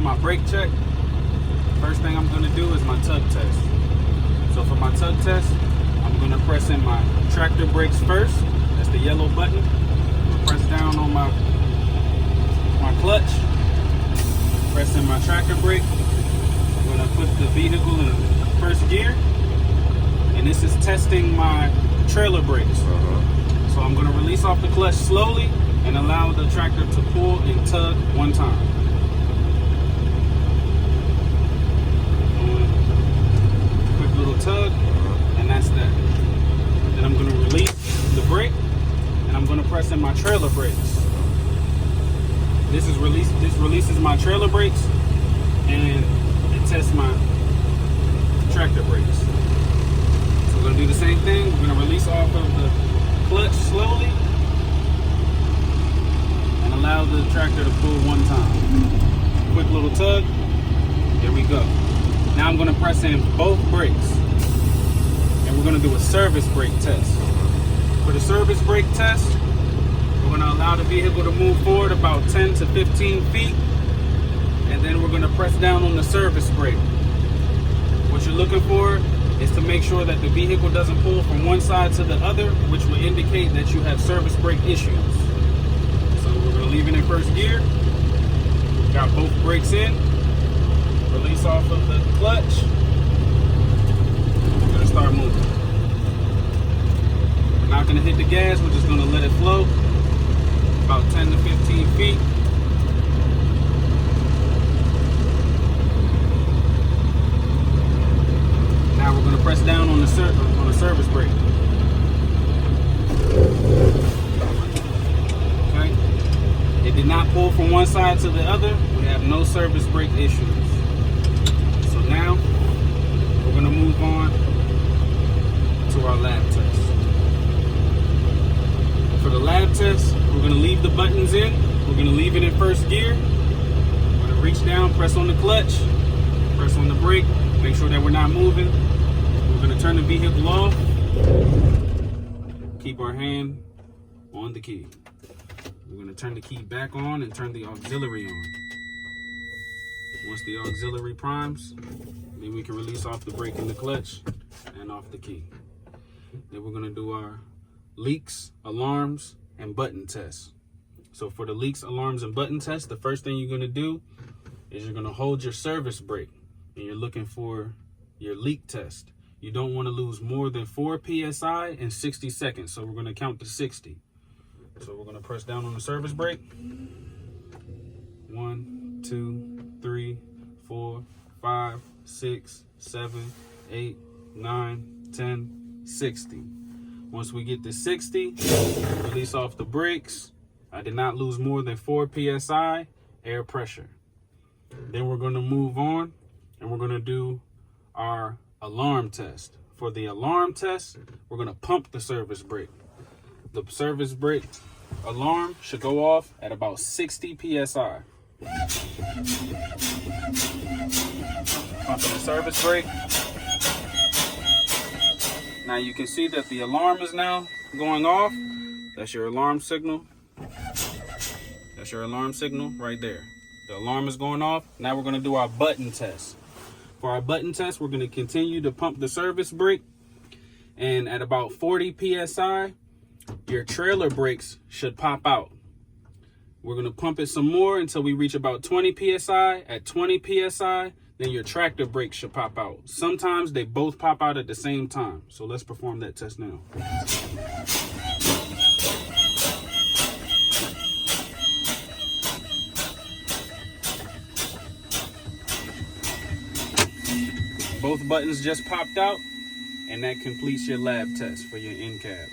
my brake check, first thing I'm gonna do is my tug test. So for my tug test, I'm gonna press in my tractor brakes first. That's the yellow button. I'm gonna press down on my clutch, press in my tractor brake. I'm gonna put the vehicle in first gear, and this is testing my trailer brakes. So I'm gonna release off the clutch slowly and allow the tractor to pull and tug one time. Quick little tug, and that's that. Then I'm gonna release the brake, and I'm gonna press in my trailer brakes. This releases my trailer brakes, and it tests my tractor brakes. So we're gonna do the same thing. We're gonna release off of the clutch slowly and allow the tractor to pull one time. Quick little tug. There we go. Now I'm gonna press in both brakes, and we're gonna do a service brake test. For the service brake test, we're gonna allow the vehicle to move forward about 10 to 15 feet, and then we're gonna press down on the service brake. What you're looking for is to make sure that the vehicle doesn't pull from one side to the other, which will indicate that you have service brake issues. So we're gonna leave it in first gear. Got both brakes in. Release off of the clutch. We're gonna start moving. We're not gonna hit the gas, we're just gonna let it flow about 10 to 15 feet. Now we're gonna press down on the service brake. Okay. It did not pull from one side to the other. We have no service brake issues. So now we're gonna move on to our lab test. For the lab test, we're gonna leave the buttons in. We're gonna leave it in first gear. We're gonna reach down, press on the clutch, press on the brake, make sure that we're not moving. We're gonna turn the vehicle off. Keep our hand on the key. We're gonna turn the key back on and turn the auxiliary on. Once the auxiliary primes, then we can release off the brake and the clutch and off the key. Then we're gonna do our leaks, alarms, and button tests. So for the leaks, alarms, and button test, the first thing you're gonna do is you're gonna hold your service brake and you're looking for your leak test. You don't wanna lose more than 4 PSI in 60 seconds. So we're gonna count to 60. So we're gonna press down on the service brake. 1, 2, 3, 4, 5, 6, 7, 8, 9, 10, 60. Once we get to 60, release off the brakes. I did not lose more than 4 PSI air pressure. Then we're gonna move on and we're gonna do our alarm test. For the alarm test, we're gonna pump the service brake. The service brake alarm should go off at about 60 PSI. Pumping the service brake. Now you can see that the alarm is now going off. That's your alarm signal. That's your alarm signal right there. The alarm is going off. Now we're gonna do our button test. For our button test, we're gonna continue to pump the service brake. And at about 40 PSI, your trailer brakes should pop out. We're gonna pump it some more until we reach about 20 PSI. At 20 PSI, then your tractor brakes should pop out. Sometimes they both pop out at the same time. So let's perform that test now. Both buttons just popped out, and that completes your lab test for your in-cab.